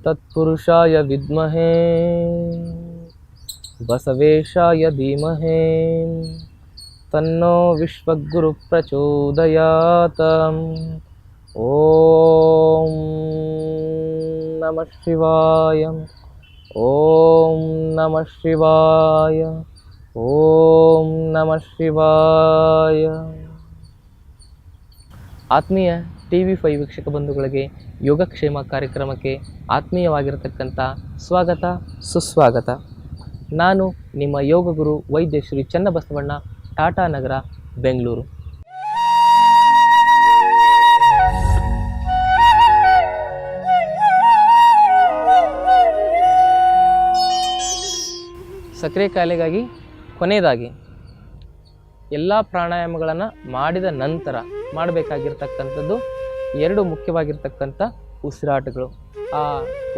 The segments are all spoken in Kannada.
तत्पुरुषाय विद्महे बसवेशाय धीमहि तन्नो विश्वगुरु प्रचोदयात्। ओम नमः शिवाय, ओम नमः शिवाय, ओम नमः शिवाय। ಆತ್ಮೀಯ TV5 ವೀಕ್ಷಕ ಬಂಧುಗಳಿಗೆ ಯೋಗಕ್ಷೇಮ ಕಾರ್ಯಕ್ರಮಕ್ಕೆ ಆತ್ಮೀಯವಾಗಿರತಕ್ಕಂಥ ಸ್ವಾಗತ ಸುಸ್ವಾಗತ. ನಾನು ನಿಮ್ಮ ಯೋಗ ಗುರು ವೈದ್ಯ ಶ್ರೀ ಚನ್ನಬಸವಣ್ಣ, ಟಾಟಾ ನಗರ, ಬೆಂಗಳೂರು. ಸಕ್ಕರೆ ಕಾಯಿಲೆಗಾಗಿ ಕೊನೆಯದಾಗಿ ಎಲ್ಲ ಪ್ರಾಣಾಯಾಮಗಳನ್ನು ಮಾಡಿದ ನಂತರ ಮಾಡಬೇಕಾಗಿರ್ತಕ್ಕಂಥದ್ದು ಎರಡು ಮುಖ್ಯವಾಗಿರ್ತಕ್ಕಂಥ ಉಸಿರಾಟಗಳು. ಆ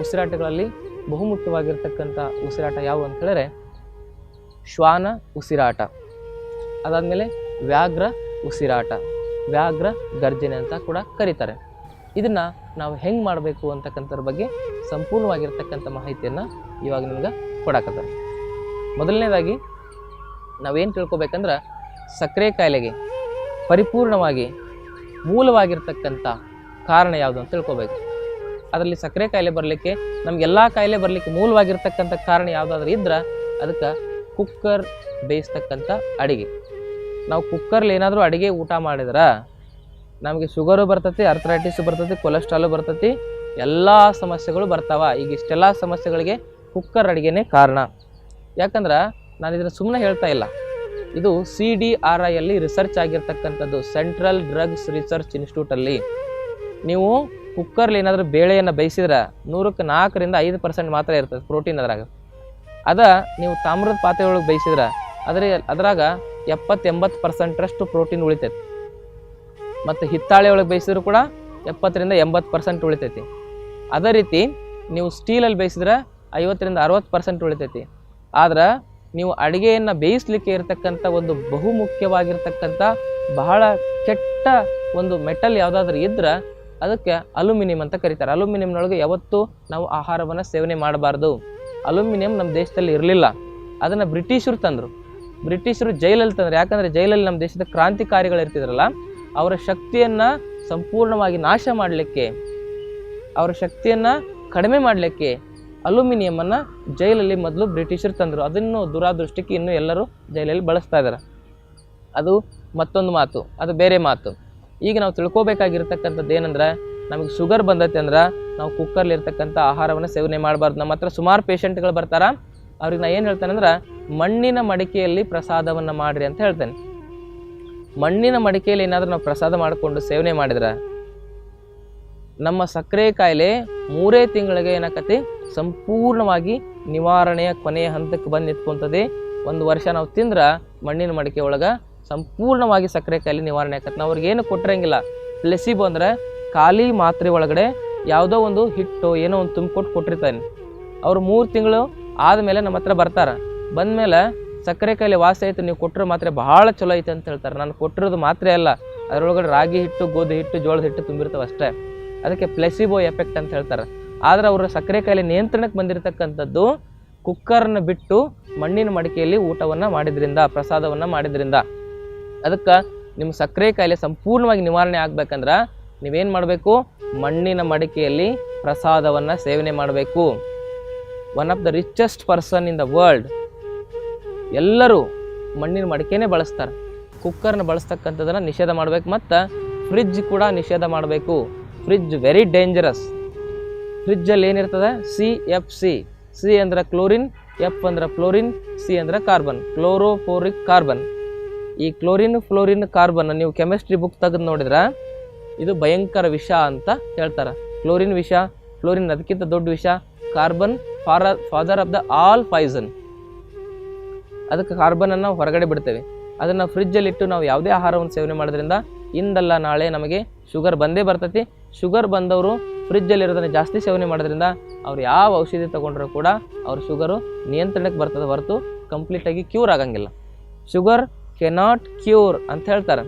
ಉಸಿರಾಟಗಳಲ್ಲಿ ಬಹುಮುಖ್ಯವಾಗಿರ್ತಕ್ಕಂಥ ಉಸಿರಾಟ ಯಾವುವು ಅಂತ ಹೇಳಿದ್ರೆ ಶ್ವಾನ ಉಸಿರಾಟ, ಅದಾದಮೇಲೆ ವ್ಯಾಘ್ರ ಉಸಿರಾಟ, ವ್ಯಾಘ್ರ ಗರ್ಜನೆ ಅಂತ ಕೂಡ ಕರೀತಾರೆ. ಇದನ್ನು ನಾವು ಹೆಂಗೆ ಮಾಡಬೇಕು ಅಂತಕ್ಕಂಥದ್ರ ಬಗ್ಗೆ ಸಂಪೂರ್ಣವಾಗಿರ್ತಕ್ಕಂಥ ಮಾಹಿತಿಯನ್ನು ಇವಾಗ ನಿಮ್ಗೆ ಕೊಡಕತ್ತಾರೆ. ಮೊದಲನೇದಾಗಿ ನಾವೇನು ತಿಳ್ಕೊಬೇಕಂದ್ರೆ ಸಕ್ಕರೆ ಕಾಯಿಲೆಗೆ ಪರಿಪೂರ್ಣವಾಗಿ ಮೂಲವಾಗಿರ್ತಕ್ಕಂಥ ಕಾರಣ ಯಾವುದು ಅಂತ ತಿಳ್ಕೊಬೇಕು. ಅದರಲ್ಲಿ ಸಕ್ಕರೆ ಕಾಯಿಲೆ ಬರಲಿಕ್ಕೆ, ನಮಗೆಲ್ಲ ಕಾಯಿಲೆ ಬರಲಿಕ್ಕೆ ಮೂಲವಾಗಿರ್ತಕ್ಕಂಥ ಕಾರಣ ಯಾವುದಾದ್ರೂ ಇದ್ರೆ ಅದಕ್ಕೆ ಕುಕ್ಕರ್ ಬೇಯಿಸ್ತಕ್ಕಂಥ ಅಡಿಗೆ. ನಾವು ಕುಕ್ಕರ್ಲಿ ಏನಾದರೂ ಅಡುಗೆ ಊಟ ಮಾಡಿದ್ರೆ ನಮಗೆ ಶುಗರು ಬರ್ತೈತಿ, ಅರ್ಥರೈಟಿಸು ಬರ್ತೈತಿ, ಕೊಲೆಸ್ಟ್ರಾಲು ಬರ್ತೈತಿ, ಎಲ್ಲ ಸಮಸ್ಯೆಗಳು ಬರ್ತಾವ. ಈಗ ಇಷ್ಟೆಲ್ಲ ಸಮಸ್ಯೆಗಳಿಗೆ ಕುಕ್ಕರ್ ಅಡುಗೆನೇ ಕಾರಣ. ಯಾಕಂದ್ರೆ ನಾನು ಇದನ್ನು ಸುಮ್ಮನೆ ಹೇಳ್ತಾ ಇಲ್ಲ, ಇದು CDRI ಅಲ್ಲಿ ರಿಸರ್ಚ್ ಆಗಿರ್ತಕ್ಕಂಥದ್ದು, ಸೆಂಟ್ರಲ್ ಡ್ರಗ್ಸ್ ರಿಸರ್ಚ್ ಇನ್ಸ್ಟಿಟ್ಯೂಟಲ್ಲಿ. ನೀವು ಕುಕ್ಕರ್ಲಿ ಏನಾದರೂ ಬೇಳೆಯನ್ನು ಬೇಯಿಸಿದ್ರೆ 100ಕ್ಕೆ 4ರಿಂದ 5% ಮಾತ್ರ ಇರ್ತದೆ ಪ್ರೋಟೀನ್ ಅದ್ರಾಗ. ನೀವು ತಾಮ್ರದ ಪಾತ್ರೆ ಒಳಗೆ ಬೇಯಿಸಿದ್ರೆ ಅದ್ರಾಗ 70-80% ಪ್ರೋಟೀನ್ ಉಳಿತೈತಿ. ಮತ್ತು ಹಿತ್ತಾಳೆ ಒಳಗೆ ಬೇಯಿಸಿದ್ರು ಕೂಡ 70ರಿಂದ 80% ಉಳಿತೈತಿ. ಅದೇ ರೀತಿ ನೀವು ಸ್ಟೀಲಲ್ಲಿ ಬೇಯಿಸಿದ್ರೆ 50-60% ಉಳಿತೈತಿ. ಆದ್ರೆ ನೀವು ಅಡುಗೆಯನ್ನು ಬೇಯಿಸ್ಲಿಕ್ಕೆ ಇರತಕ್ಕಂಥ ಒಂದು ಬಹುಮುಖ್ಯವಾಗಿರ್ತಕ್ಕಂಥ ಬಹಳ ಕೆಟ್ಟ ಒಂದು ಮೆಟಲ್ ಯಾವುದಾದ್ರೂ ಇದ್ರೆ ಅದಕ್ಕೆ ಅಲ್ಯೂಮಿನಿಯಂ ಅಂತ ಕರೀತಾರೆ. ಅಲ್ಯೂಮಿನಿಯಂನೊಳಗೆ ಯಾವತ್ತೂ ನಾವು ಆಹಾರವನ್ನು ಸೇವನೆ ಮಾಡಬಾರ್ದು. ಅಲ್ಯೂಮಿನಿಯಂ ನಮ್ಮ ದೇಶದಲ್ಲಿ ಇರಲಿಲ್ಲ, ಅದನ್ನು ಬ್ರಿಟಿಷರು ತಂದರು. ಬ್ರಿಟಿಷರು ಜೈಲಲ್ಲಿ ತಂದರು. ಯಾಕಂದರೆ ಜೈಲಲ್ಲಿ ನಮ್ಮ ದೇಶದ ಕ್ರಾಂತಿಕಾರಿಗಳು ಇರ್ತಿದ್ರಲ್ಲ, ಅವರ ಶಕ್ತಿಯನ್ನು ಸಂಪೂರ್ಣವಾಗಿ ನಾಶ ಮಾಡಲಿಕ್ಕೆ, ಅವರ ಶಕ್ತಿಯನ್ನು ಕಡಿಮೆ ಮಾಡಲಿಕ್ಕೆ ಅಲ್ಯೂಮಿನಿಯಮನ್ನು ಜೈಲಲ್ಲಿ ಮೊದಲು ಬ್ರಿಟಿಷರು ತಂದರು. ಅದನ್ನು ದುರಾದೃಷ್ಟಕ್ಕೆ ಇನ್ನೂ ಎಲ್ಲರೂ ಜೈಲಲ್ಲಿ ಬಳಸ್ತಾ ಇದ್ದಾರೆ. ಅದು ಮತ್ತೊಂದು ಮಾತು, ಅದು ಬೇರೆ ಮಾತು. ಈಗ ನಾವು ತಿಳ್ಕೊಬೇಕಾಗಿರ್ತಕ್ಕಂಥದ್ದು ಏನಂದ್ರೆ, ನಮಗೆ ಶುಗರ್ ಬಂದೈತೆ ಅಂದ್ರೆ ನಾವು ಕುಕ್ಕರ್ಲಿ ಇರ್ತಕ್ಕಂಥ ಆಹಾರವನ್ನು ಸೇವನೆ ಮಾಡಬಾರ್ದು. ನಮ್ಮ ಹತ್ರ ಸುಮಾರು ಪೇಷಂಟ್ಗಳು ಬರ್ತಾರ, ಅವ್ರಿಗೆ ನಾನು ಏನು ಹೇಳ್ತೇನೆ ಅಂದ್ರೆ ಮಣ್ಣಿನ ಮಡಿಕೆಯಲ್ಲಿ ಪ್ರಸಾದವನ್ನು ಮಾಡಿರಿ ಅಂತ ಹೇಳ್ತೇನೆ. ಮಣ್ಣಿನ ಮಡಿಕೆಯಲ್ಲಿ ಏನಾದರೂ ನಾವು ಪ್ರಸಾದ ಮಾಡಿಕೊಂಡು ಸೇವನೆ ಮಾಡಿದ್ರೆ ನಮ್ಮ ಸಕ್ಕರೆ ಕಾಯಿಲೆ 3 ತಿಂಗಳಿಗೆ ಏನಾಕತಿ ಸಂಪೂರ್ಣವಾಗಿ ನಿವಾರಣೆಯ ಕೊನೆಯ ಹಂತಕ್ಕೆ ಬಂದು ನಿಂತ್ಕೊಂತದೆ. 1 ವರ್ಷ ನಾವು ತಿಂದ್ರೆ ಮಣ್ಣಿನ ಮಡಿಕೆ ಒಳಗೆ ಸಂಪೂರ್ಣವಾಗಿ ಸಕ್ಕರೆ ಕಾಯಿಲೆ ನಿವಾರಣೆ ಆಕತ್ತೆ. ನಾವು ಅವ್ರಿಗೇನು ಕೊಟ್ಟಿರಂಗಿಲ್ಲ. ಪ್ಲೆಸಿಬೋ ಅಂದರೆ ಖಾಲಿ ಮಾತ್ರೆ ಒಳಗಡೆ ಯಾವುದೋ ಒಂದು ಹಿಟ್ಟು ಏನೋ ಒಂದು ತುಂಬಿಕೊಟ್ಟು ಕೊಟ್ಟಿರ್ತಾನೆ. ಅವರು 3 ತಿಂಗಳು ಆದಮೇಲೆ ನಮ್ಮ ಹತ್ರ ಬರ್ತಾರೆ. ಬಂದಮೇಲೆ ಸಕ್ಕರೆ ಕಾಯಿಲೆ ವಾಸಿ ಆಯಿತು, ನೀವು ಕೊಟ್ಟಿರೋ ಮಾತ್ರೆ ಭಾಳ ಚಲೋ ಐತೆ ಅಂತ ಹೇಳ್ತಾರೆ. ನಾನು ಕೊಟ್ಟಿರೋದು ಮಾತ್ರೆ ಅಲ್ಲ, ಅದರೊಳಗಡೆ ರಾಗಿ ಹಿಟ್ಟು, ಗೋಧಿ ಹಿಟ್ಟು, ಜೋಳದ ಹಿಟ್ಟು ತುಂಬಿರ್ತಾವೆ ಅಷ್ಟೇ. ಅದಕ್ಕೆ ಪ್ಲೆಸಿಬೋ ಎಫೆಕ್ಟ್ ಅಂತ ಹೇಳ್ತಾರೆ. ಆದರೆ ಅವರ ಸಕ್ಕರೆ ಕಾಯಿಲೆ ನಿಯಂತ್ರಣಕ್ಕೆ ಬಂದಿರತಕ್ಕಂಥದ್ದು ಕುಕ್ಕರ್ನ ಬಿಟ್ಟು ಮಣ್ಣಿನ ಮಡಿಕೆಯಲ್ಲಿ ಊಟವನ್ನು ಮಾಡಿದ್ರಿಂದ, ಪ್ರಸಾದವನ್ನು ಮಾಡಿದ್ರಿಂದ. ಅದಕ್ಕೆ ನಿಮ್ಮ ಸಕ್ಕರೆ ಕಾಯಿಲೆ ಸಂಪೂರ್ಣವಾಗಿ ನಿವಾರಣೆ ಆಗ್ಬೇಕಂದ್ರೆ ನೀವೇನು ಮಾಡಬೇಕು? ಮಣ್ಣಿನ ಮಡಿಕೆಯಲ್ಲಿ ಪ್ರಸಾದವನ್ನು ಸೇವನೆ ಮಾಡಬೇಕು. One of the richest person in the world ಎಲ್ಲರೂ ಮಣ್ಣಿನ ಮಡಿಕೆನೇ ಬಳಸ್ತಾರೆ. ಕುಕ್ಕರ್ನ ಬಳಸ್ತಕ್ಕಂಥದ್ದನ್ನು ನಿಷೇಧ ಮಾಡಬೇಕು. ಮತ್ತು ಫ್ರಿಡ್ಜ್ ಕೂಡ ನಿಷೇಧ ಮಾಡಬೇಕು. Fridge very dangerous. ಫ್ರಿಡ್ಜಲ್ಲಿ ಏನಿರ್ತದೆ? CFC. C ಅಂದ್ರೆ ಕ್ಲೋರಿನ್, F ಅಂದ್ರೆ ಫ್ಲೋರಿನ್, C ಅಂದ್ರೆ ಕಾರ್ಬನ್, ಕ್ಲೋರೋಫೋರಿಕ್ ಕಾರ್ಬನ್. ಈ ಕ್ಲೋರಿನ್, ಫ್ಲೋರಿನ್, ಕಾರ್ಬನ್ ನೀವು ಕೆಮಿಸ್ಟ್ರಿ ಬುಕ್ ತೆಗೆದು ನೋಡಿದ್ರೆ ಇದು ಭಯಂಕರ ವಿಷ ಅಂತ ಹೇಳ್ತಾರೆ. ಕ್ಲೋರಿನ್ ವಿಷ, ಫ್ಲೋರಿನ್ ಅದಕ್ಕಿಂತ ದೊಡ್ಡ ವಿಷ, carbon father of the all poison. ಅದಕ್ಕೆ ಕಾರ್ಬನನ್ನು ಹೊರಗಡೆ ಬಿಡ್ತೇವೆ. ಅದನ್ನು ಫ್ರಿಜ್ಜಲ್ಲಿಟ್ಟು ನಾವು ಯಾವುದೇ ಆಹಾರವನ್ನು ಸೇವನೆ ಮಾಡೋದ್ರಿಂದ ಇಂದಲ್ಲ ನಾಳೆ ನಮಗೆ ಶುಗರ್ ಬಂದೇ ಬರ್ತೈತಿ. ಶುಗರ್ ಬಂದವರು ಫ್ರಿಜ್ಜಲ್ಲಿ ಇರೋದನ್ನು ಜಾಸ್ತಿ ಸೇವನೆ ಮಾಡೋದ್ರಿಂದ ಅವ್ರು ಯಾವ ಔಷಧಿ ತೊಗೊಂಡ್ರೂ ಕೂಡ ಅವ್ರ ಶುಗರು ನಿಯಂತ್ರಣಕ್ಕೆ ಬರ್ತದೆ ಹೊರತು ಕಂಪ್ಲೀಟಾಗಿ ಕ್ಯೂರ್ ಆಗಂಗಿಲ್ಲ. ಶುಗರ್ ಕೆನಾಟ್ ಕ್ಯೂರ್ ಅಂತ ಹೇಳ್ತಾರೆ.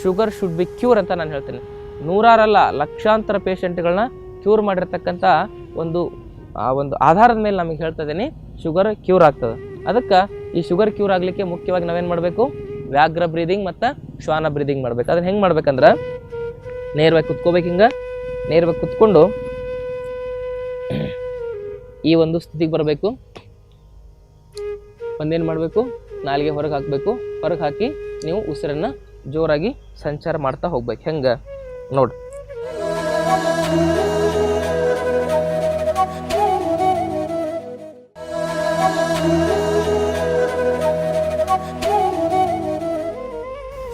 ಶುಗರ್ ಶುಡ್ ಬಿ ಕ್ಯೂರ್ ಅಂತ ನಾನು ಹೇಳ್ತೀನಿ. ನೂರಾರಲ್ಲ ಲಕ್ಷಾಂತರ ಪೇಷಂಟ್ಗಳನ್ನ ಕ್ಯೂರ್ ಮಾಡಿರ್ತಕ್ಕಂಥ ಒಂದು ಆಧಾರದ ಮೇಲೆ ನಮಗೆ ಹೇಳ್ತಾ ಇದ್ದೀನಿ ಶುಗರ್ ಕ್ಯೂರ್ ಆಗ್ತದೆ. ಅದಕ್ಕೆ ಈ ಶುಗರ್ ಕ್ಯೂರ್ ಆಗಲಿಕ್ಕೆ ಮುಖ್ಯವಾಗಿ ನಾವೇನು ಮಾಡಬೇಕು, ವ್ಯಾಘ್ರ ಬ್ರೀದಿಂಗ್ ಮತ್ತು ಶ್ವಾನ ಬ್ರೀದಿಂಗ್ ಮಾಡ್ಬೇಕು. ಅದನ್ನು ಹೆಂಗೆ ಮಾಡ್ಬೇಕಂದ್ರೆ ನೇರವಾಗಿ ಕುತ್ಕೋಬೇಕು. ಹಿಂಗೆ ನೇರವಾಗಿ ಕುತ್ಕೊಂಡು ಈ ಒಂದು ಸ್ಥಿತಿಗೆ ಬರಬೇಕು. ಒಂದೇನು ಮಾಡಬೇಕು, ನಾಲಿಗೆ ಹೊರಗೆ ಹಾಕಬೇಕು. ಹೊರಗೆ ಹಾಕಿ ನೀವು ಉಸಿರನ್ನು ಜೋರಾಗಿ ಸಂಚಾರ ಮಾಡ್ತಾ ಹೋಗ್ಬೇಕು. ಹೆಂಗೆ ನೋಡಿ.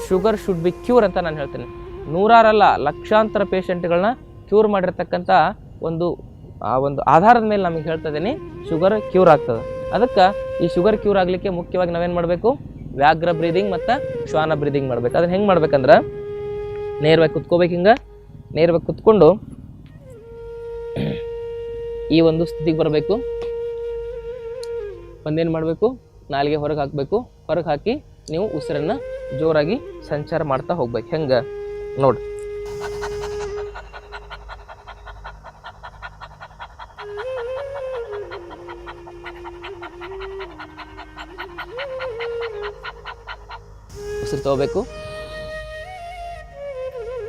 ಶುಗರ್ ಶುಡ್ ಬಿ ಕ್ಯೂರ್ ಅಂತ ನಾನು ಹೇಳ್ತೀನಿ. ನೂರಾರಲ್ಲ ಲಕ್ಷಾಂತರ ಪೇಷಂಟ್ಗಳನ್ನ ಕ್ಯೂರ್ ಮಾಡಿರ್ತಕ್ಕಂಥ ಒಂದು ಆಧಾರದ ಮೇಲೆ ನಮಗೆ ಹೇಳ್ತಾ ಇದ್ದೀನಿ ಶುಗರ್ ಕ್ಯೂರ್ ಆಗ್ತದೆ. ಅದಕ್ಕೆ ಈ ಶುಗರ್ ಕ್ಯೂರ್ ಆಗಲಿಕ್ಕೆ ಮುಖ್ಯವಾಗಿ ನಾವೇನು ಮಾಡಬೇಕು, ವ್ಯಾಘ್ರ ಬ್ರೀದಿಂಗ್ ಮತ್ತು ಶ್ವಾನ ಬ್ರೀದಿಂಗ್ ಮಾಡ್ಬೇಕು. ಅದನ್ನು ಹೆಂಗೆ ಮಾಡ್ಬೇಕಂದ್ರೆ ನೇರವಾಗಿ ಕುತ್ಕೋಬೇಕು. ಹಿಂಗೆ ನೇರವಾಗಿ ಕುತ್ಕೊಂಡು ಈ ಒಂದು ಸ್ಥಿತಿಗೆ ಬರಬೇಕು. ಒಂದೇನು ಮಾಡಬೇಕು, ನಾಲಿಗೆ ಹೊರಗೆ ಹಾಕಬೇಕು. ಹೊರಗೆ ಹಾಕಿ ನೀವು ಉಸಿರನ್ನು ಜೋರಾಗಿ ಸಂಚಾರ ಮಾಡ್ತಾ ಹೋಗ್ಬೇಕು. ಹೆಂಗೆ ನೋಡಿ. ಉಸಿರು ತಗೋಬೇಕು,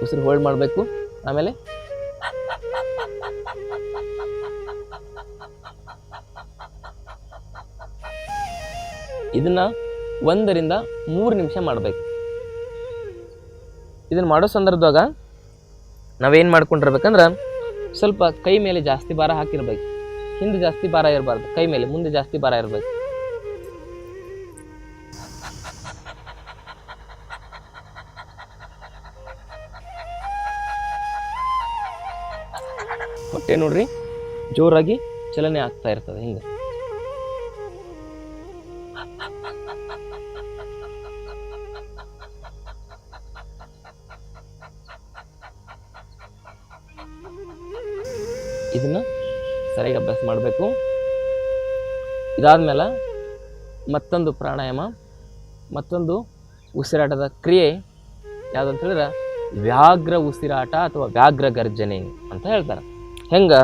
ಉಸಿರು ಹೋಲ್ಡ್ ಮಾಡಬೇಕು. ಆಮೇಲೆ ಇದನ್ನ 1 ರಿಂದ 3 ನಿಮಿಷ ಮಾಡಬೇಕು. ಇದನ್ನು ಮಾಡೋ ಸಂದರ್ಭದಾಗ ನಾವೇನು ಮಾಡ್ಕೊಂಡಿರ್ಬೇಕಂದ್ರೆ ಸ್ವಲ್ಪ ಕೈ ಮೇಲೆ ಜಾಸ್ತಿ ಭಾರ ಹಾಕಿರ್ಬೇಕು. ಹಿಂದೆ ಜಾಸ್ತಿ ಭಾರ ಇರಬಾರ್ದು, ಕೈ ಮೇಲೆ ಮುಂದೆ ಜಾಸ್ತಿ ಭಾರ ಇರಬೇಕು. ಹೊಟ್ಟೆ ನೋಡ್ರಿ ಜೋರಾಗಿ ಚಲನೆ ಆಗ್ತಾ ಇರ್ತದೆ. ಹಿಂಗೆ ಇದನ್ನ ಸರಿಯಾಗಿ ಅಭ್ಯಾಸ ಮಾಡಬೇಕು. ಇದಾದ್ಮೇಲೆ ಮತ್ತೊಂದು ಪ್ರಾಣಾಯಾಮ, ಮತ್ತೊಂದು ಉಸಿರಾಟದ ಕ್ರಿಯೆ ಯಾವುದಂತ ಹೇಳಿದ್ರೆ ವ್ಯಾಘ್ರ ಉಸಿರಾಟ ಅಥವಾ ವ್ಯಾಘ್ರ ಗರ್ಜನೆ ಅಂತ ಹೇಳ್ತಾರೆ. ಹೆಂಗೆ,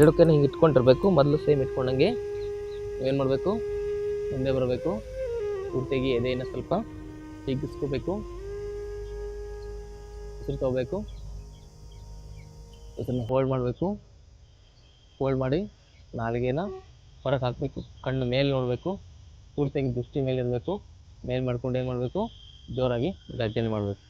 2 ಕೈನ ಹಿಂಗೆ ಇಟ್ಕೊಂಡಿರ್ಬೇಕು. ಮೊದಲು ಸೇಮ್ ಇಟ್ಕೊಂಡಂಗೆ ಏನು ಮಾಡಬೇಕು, ಮುಂದೆ ಬರಬೇಕು. ಪೂರ್ತಿಯಾಗಿ ಎದೆಯನ್ನು ಸ್ವಲ್ಪ ಹಿಗ್ಗಿಸ್ಕೋಬೇಕು. ಉಸಿರು ತಗೋಬೇಕು. ಉಸಿರನ್ನ ಹೋಲ್ಡ್ ಮಾಡಬೇಕು. ಹೋಲ್ಡ್ ಮಾಡಿ ನಾಲಿಗೆನ ಹೊರಗೆ ಹಾಕಬೇಕು. ಕಣ್ಣು ಮೇಲೆ ನೋಡಬೇಕು. ಪೂರ್ತಿಯಾಗಿ ದೃಷ್ಟಿ ಮೇಲೆ ಇರಬೇಕು. ಮೇಲೆ ಮಾಡ್ಕೊಂಡು ಏನು ಮಾಡಬೇಕು, ಜೋರಾಗಿ ಗರ್ಜನೆ ಮಾಡಬೇಕು.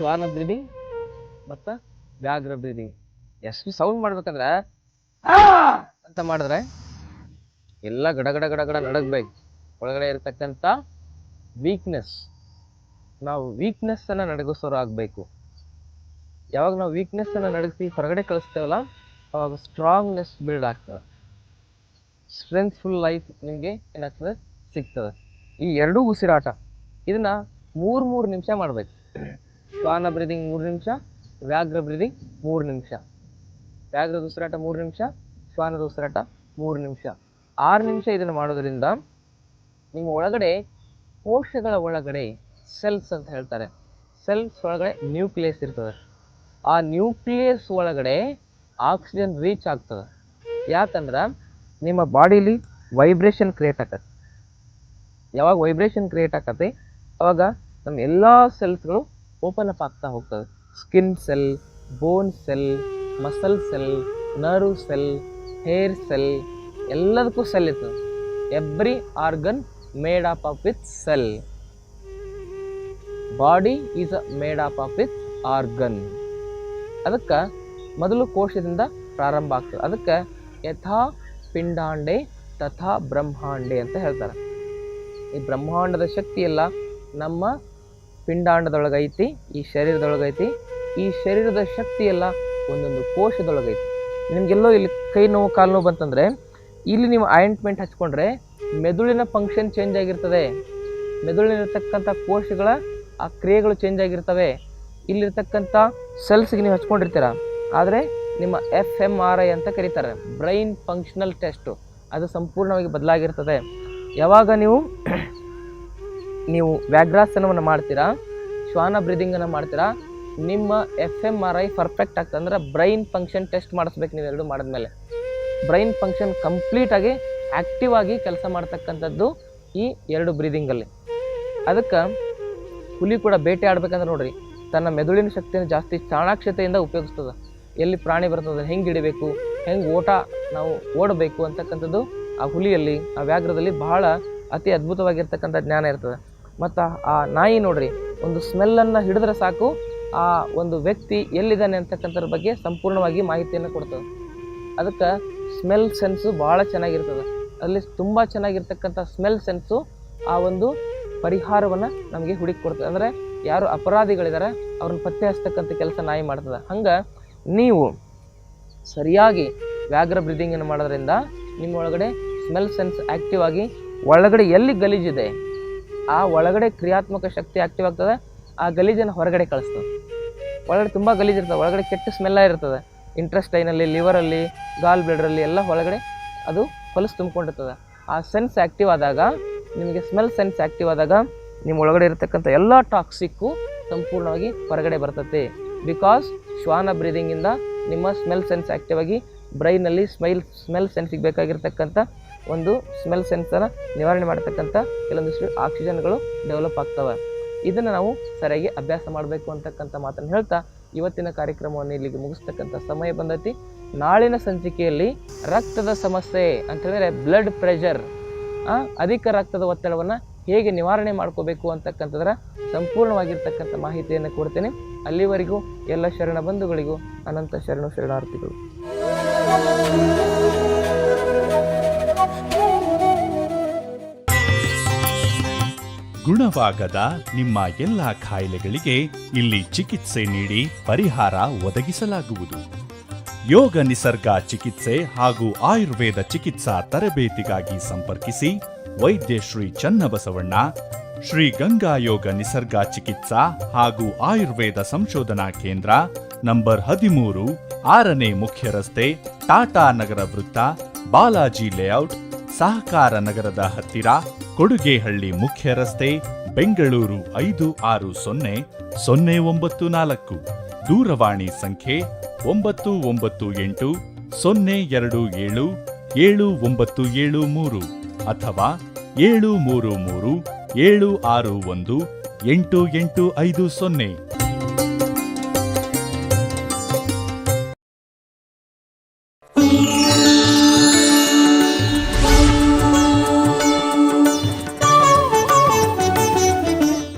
ಶ್ವಾನ ಬ್ರೀದಿಂಗ್ ಮತ್ತು ವ್ಯಾಘ್ರ ಬ್ರೀದಿಂಗ್ ಎಷ್ಟು ಸೌಂಡ್ ಮಾಡ್ಬೇಕಂದ್ರೆ ಅಂತ ಮಾಡಿದ್ರೆ ಎಲ್ಲ ಗಡ ಗಡ ಗಡ ಗಡ ನಡಗಬೇಕು. ಒಳಗಡೆ ಇರತಕ್ಕಂಥ ನಾವು ವೀಕ್ನೆಸ್ಸನ್ನು ನಡಗಿಸೋರು ಆಗಬೇಕು. ಯಾವಾಗ ನಾವು ವೀಕ್ನೆಸ್ಸನ್ನು ನಡಗಿಸಿ ಹೊರಗಡೆ ಕಳಿಸ್ತೇವಲ್ಲ ಅವಾಗ ಸ್ಟ್ರಾಂಗ್ನೆಸ್ ಬಿಲ್ಡ್ ಆಗ್ತದೆ. ಸ್ಟ್ರೆಂತ್ಫುಲ್ ಲೈಫ್ ನಿಮಗೆ ಏನಾಗ್ತದೆ, ಸಿಗ್ತದೆ. ಈ 2 ಉಸಿರಾಟ ಇದನ್ನು 3 ನಿಮಿಷ ಮಾಡಬೇಕು. ಶ್ವಾನ ಬ್ರೀದಿಂಗ್ 3 ನಿಮಿಷ, ವ್ಯಾಘ್ರ ಬ್ರೀದಿಂಗ್ 3 ನಿಮಿಷ. ವ್ಯಾಘ್ರದ ಉಸಿರಾಟ 3 ನಿಮಿಷ, ಶ್ವಾನದ ಉಸಿರಾಟ 3 ನಿಮಿಷ. 6 ನಿಮಿಷ ಇದನ್ನು ಮಾಡೋದ್ರಿಂದ ನಿಮ್ಮ ಒಳಗಡೆ, ಕೋಶಗಳ ಒಳಗಡೆ ಸೆಲ್ಸ್ ಅಂತ ಹೇಳ್ತಾರೆ, ಸೆಲ್ಸ್ ಒಳಗಡೆ ನ್ಯೂಕ್ಲಿಯಸ್ ಇರ್ತದೆ. ಆ ನ್ಯೂಕ್ಲಿಯಸ್ ಒಳಗಡೆ ಆಕ್ಸಿಜನ್ ರೀಚ್ ಆಗ್ತದೆ. ಯಾಕಂದ್ರೆ ನಿಮ್ಮ ಬಾಡಿಲಿ ವೈಬ್ರೇಷನ್ ಕ್ರಿಯೇಟ್ ಆಗತ್ತೆ. ಯಾವಾಗ ವೈಬ್ರೇಷನ್ ಕ್ರಿಯೇಟ್ ಆಗತ್ತೆ ಅವಾಗ ನಮ್ಮ ಎಲ್ಲ ಸೆಲ್ಸ್ಗಳು ಓಪನ್ ಅಪ್ ಆಗ್ತಾ ಹೋಗ್ತದೆ. Skin cell, bone cell, muscle cell, nerve cell, hair cell, ಎಲ್ಲದಕ್ಕೂ ಸೆಲ್ ಇರ್ತದೆ. Every organ made up of with cell. Body is made up of with organ. ಅದಕ್ಕೆ ಮೊದಲು ಕೋಶದಿಂದ ಪ್ರಾರಂಭ ಆಗ್ತದೆ. ಅದಕ್ಕೆ ಯಥಾ ಪಿಂಡಾಂಡೆ ತಥಾ ಬ್ರಹ್ಮಾಂಡೆ ಅಂತ ಹೇಳ್ತಾರೆ. ಈ ಬ್ರಹ್ಮಾಂಡದ ಶಕ್ತಿ ಎಲ್ಲ ನಮ್ಮ ಪಿಂಡಾಂಡದೊಳಗೈತಿ, ಈ ಶರೀರದೊಳಗೈತಿ. ಈ ಶರೀರದ ಶಕ್ತಿ ಎಲ್ಲ ಒಂದೊಂದು ಕೋಶದೊಳಗೈತಿ. ನಿಮಗೆಲ್ಲೋ ಇಲ್ಲಿ ಕೈ ನೋವು ಕಾಲು ನೋವು ಬಂತಂದರೆ ಇಲ್ಲಿ ನೀವು ಆಯಿಂಟ್ಮೆಂಟ್ ಹಚ್ಕೊಂಡ್ರೆ ಮೆದುಳಿನ ಫಂಕ್ಷನ್ ಚೇಂಜ್ ಆಗಿರ್ತದೆ. ಮೆದುಳಿನಿರ್ತಕ್ಕಂಥ ಕೋಶಗಳ ಆ ಕ್ರಿಯೆಗಳು ಚೇಂಜ್ ಆಗಿರ್ತವೆ. ಇಲ್ಲಿರ್ತಕ್ಕಂಥ ಸೆಲ್ಸ್ಗೆ ನೀವು ಹಚ್ಕೊಂಡಿರ್ತೀರ, ಆದರೆ ನಿಮ್ಮ FMRI ಅಂತ ಕರೀತಾರೆ, ಬ್ರೈನ್ ಫಂಕ್ಷನಲ್ ಟೆಸ್ಟು, ಅದು ಸಂಪೂರ್ಣವಾಗಿ ಬದಲಾಗಿರ್ತದೆ. ಯಾವಾಗ ನೀವು ವ್ಯಾಘ್ರಾಸನವನ್ನು ಮಾಡ್ತೀರಾ, ಶ್ವಾನ ಬ್ರೀದಿಂಗನ್ನು ಮಾಡ್ತೀರಾ, ನಿಮ್ಮ FMRI ಪರ್ಫೆಕ್ಟ್ ಆಗ್ತದೆ. ಅಂದ್ರೆ ಬ್ರೈನ್ ಫಂಕ್ಷನ್ ಟೆಸ್ಟ್ ಮಾಡಿಸ್ಬೇಕು ನೀವು ಎರಡು ಮಾಡಿದ್ಮೇಲೆ. ಬ್ರೈನ್ ಫಂಕ್ಷನ್ ಕಂಪ್ಲೀಟಾಗಿ ಆ್ಯಕ್ಟಿವ್ ಆಗಿ ಕೆಲಸ ಮಾಡ್ತಕ್ಕಂಥದ್ದು ಈ ಎರಡು ಬ್ರೀದಿಂಗಲ್ಲಿ. ಅದಕ್ಕೆ ಹುಲಿ ಕೂಡ ಬೇಟೆ ಆಡ್ಬೇಕಂದ್ರೆ ನೋಡ್ರಿ, ತನ್ನ ಮೆದುಳಿನ ಶಕ್ತಿಯನ್ನು ಜಾಸ್ತಿ ಚಾಣಾಕ್ಷತೆಯಿಂದ ಉಪಯೋಗಿಸ್ತದೆ. ಎಲ್ಲಿ ಪ್ರಾಣಿ ಬರ್ತದೆ, ಹೆಂಗೆ ಹಿಡಿಬೇಕು, ಹೆಂಗೆ ನಾವು ಓಡಬೇಕು ಅಂತಕ್ಕಂಥದ್ದು ಆ ಹುಲಿಯಲ್ಲಿ, ಆ ವ್ಯಾಘ್ರದಲ್ಲಿ ಬಹಳ ಅತಿ ಅದ್ಭುತವಾಗಿರ್ತಕ್ಕಂಥ ಜ್ಞಾನ ಇರ್ತದೆ. ಮತ್ತು ಆ ನಾಯಿ ನೋಡ್ರಿ, ಒಂದು ಸ್ಮೆಲ್ಲನ್ನು ಹಿಡಿದ್ರೆ ಸಾಕು ಆ ಒಂದು ವ್ಯಕ್ತಿ ಎಲ್ಲಿದ್ದಾನೆ ಅಂತಕ್ಕಂಥದ್ರ ಬಗ್ಗೆ ಸಂಪೂರ್ಣವಾಗಿ ಮಾಹಿತಿಯನ್ನು ಕೊಡ್ತದೆ. ಅದಕ್ಕೆ ಸ್ಮೆಲ್ ಸೆನ್ಸು ಭಾಳ ಚೆನ್ನಾಗಿರ್ತದೆ. ಅಲ್ಲಿ ತುಂಬ ಚೆನ್ನಾಗಿರ್ತಕ್ಕಂಥ ಸ್ಮೆಲ್ ಸೆನ್ಸು ಆ ಒಂದು ಪರಿಹಾರವನ್ನು ನಮಗೆ ಹುಡುಕಿ ಕೊಡ್ತದೆ. ಅಂದರೆ ಯಾರು ಅಪರಾಧಿಗಳಿದ್ದಾರೆ ಅವ್ರನ್ನ ಪತ್ತೆ ಹಚ್ಚತಕ್ಕಂಥ ಕೆಲಸ ನಾಯಿ ಮಾಡ್ತದೆ. ಹಂಗೆ ನೀವು ಸರಿಯಾಗಿ ವ್ಯಾಘ್ರ ಬ್ರೀದಿಂಗನ್ನು ಮಾಡೋದ್ರಿಂದ ನಿಮ್ಮ ಒಳಗಡೆ ಸ್ಮೆಲ್ ಸೆನ್ಸ್ ಆ್ಯಕ್ಟಿವ್ ಆಗಿ ಒಳಗಡೆ ಎಲ್ಲಿ ಗಲೀಜಿದೆ ಆ ಒಳಗಡೆ ಕ್ರಿಯಾತ್ಮಕ ಶಕ್ತಿ ಆ್ಯಕ್ಟಿವ್ ಆಗ್ತದೆ. ಆ ಗಲೀಜನ್ನು ಹೊರಗಡೆ ಕಳಿಸ್ತದೆ. ಒಳಗಡೆ ತುಂಬ ಗಲೀಜಿರ್ತದೆ, ಒಳಗಡೆ ಕೆಟ್ಟ ಸ್ಮೆಲ್ಲ ಇರ್ತದೆ. ಇಂಟ್ರೆಸ್ಟೈನಲ್ಲಿ, ಲಿವರಲ್ಲಿ, ಗಾಲ್ ಬ್ಲೆಡರಲ್ಲಿ ಎಲ್ಲ ಒಳಗಡೆ ಅದು ಹೊಲಸು ತುಂಬಿಕೊಂಡಿರ್ತದೆ. ಆ ಸೆನ್ಸ್ ಆ್ಯಕ್ಟಿವ್ ಆದಾಗ, ನಿಮಗೆ ಸ್ಮೆಲ್ ಸೆನ್ಸ್ ಆ್ಯಕ್ಟಿವ್ ಆದಾಗ ನಿಮ್ಮ ಒಳಗಡೆ ಇರತಕ್ಕಂಥ ಎಲ್ಲ ಟಾಕ್ಸಿಕ್ಕು ಸಂಪೂರ್ಣವಾಗಿ ಹೊರಗಡೆ ಬರ್ತದೆ. ಬಿಕಾಸ್ ಶ್ವಾನ ಬ್ರೀದಿಂಗಿಂದ ನಿಮ್ಮ ಸ್ಮೆಲ್ ಸೆನ್ಸ್ ಆ್ಯಕ್ಟಿವ್ ಆಗಿ ಬ್ರೈನಲ್ಲಿ ಸ್ಮೆಲ್ ಸೆನ್ಸಿಗೆ ಬೇಕಾಗಿರ್ತಕ್ಕಂಥ ಒಂದು ಸ್ಮೆಲ್ ಸೆನ್ಸನ್ನು ನಿವಾರಣೆ ಮಾಡ್ತಕ್ಕಂಥ ಕೆಲವೊಂದಿಷ್ಟು ಆಕ್ಸಿಜನ್ಗಳು ಡೆವಲಪ್ ಆಗ್ತವೆ. ಇದನ್ನು ನಾವು ಸರಿಯಾಗಿ ಅಭ್ಯಾಸ ಮಾಡಬೇಕು ಅಂತಕ್ಕಂಥ ಮಾತನ್ನು ಹೇಳ್ತಾ ಇವತ್ತಿನ ಕಾರ್ಯಕ್ರಮವನ್ನು ಇಲ್ಲಿಗೆ ಮುಗಿಸ್ತಕ್ಕಂಥ ಸಮಯ ಬಂದೈತಿ. ನಾಳಿನ ಸಂಚಿಕೆಯಲ್ಲಿ ರಕ್ತದ ಸಮಸ್ಯೆ ಅಂತ ಹೇಳಿದ್ರೆ ಬ್ಲಡ್ ಪ್ರೆಷರ್, ಅಧಿಕ ರಕ್ತದ ಒತ್ತಡವನ್ನು ಹೇಗೆ ನಿವಾರಣೆ ಮಾಡ್ಕೋಬೇಕು ಅಂತಕ್ಕಂಥದ್ರ ಸಂಪೂರ್ಣವಾಗಿರ್ತಕ್ಕಂಥ ಮಾಹಿತಿಯನ್ನು ಕೊಡ್ತೇನೆ. ಅಲ್ಲಿವರೆಗೂ ಎಲ್ಲ ಶರಣ ಬಂಧುಗಳಿಗೂ ಅನಂತ ಶರಣಾರ್ಥಿಗಳು. ಗುಣವಾಗದ ನಿಮ್ಮ ಎಲ್ಲ ಕಾಯಿಲೆಗಳಿಗೆ ಇಲ್ಲಿ ಚಿಕಿತ್ಸೆ ನೀಡಿ ಪರಿಹಾರ ಒದಗಿಸಲಾಗುವುದು. ಯೋಗ ನಿಸರ್ಗ ಚಿಕಿತ್ಸೆ ಹಾಗೂ ಆಯುರ್ವೇದ ಚಿಕಿತ್ಸಾ ತರಬೇತಿಗಾಗಿ ಸಂಪರ್ಕಿಸಿ ವೈದ್ಯ ಶ್ರೀ ಚನ್ನಬಸವಣ್ಣ, ಶ್ರೀ ಗಂಗಾ ಯೋಗ ನಿಸರ್ಗ ಚಿಕಿತ್ಸಾ ಹಾಗೂ ಆಯುರ್ವೇದ ಸಂಶೋಧನಾ ಕೇಂದ್ರ, ನಂಬರ್ 13, 6ನೇ ಮುಖ್ಯ ರಸ್ತೆ, ಟಾಟಾ ನಗರ ವೃತ್ತ, ಬಾಲಾಜಿ ಲೇಔಟ್, ಸಹಕಾರ ನಗರದ ಹತ್ತಿರ, ಕೊಡುಗೆಹಳ್ಳಿ ಮುಖ್ಯ ರಸ್ತೆ, ಬೆಂಗಳೂರು 560094. ದೂರವಾಣಿ ಸಂಖ್ಯೆ 9980277973 ಅಥವಾ 733-761-8850.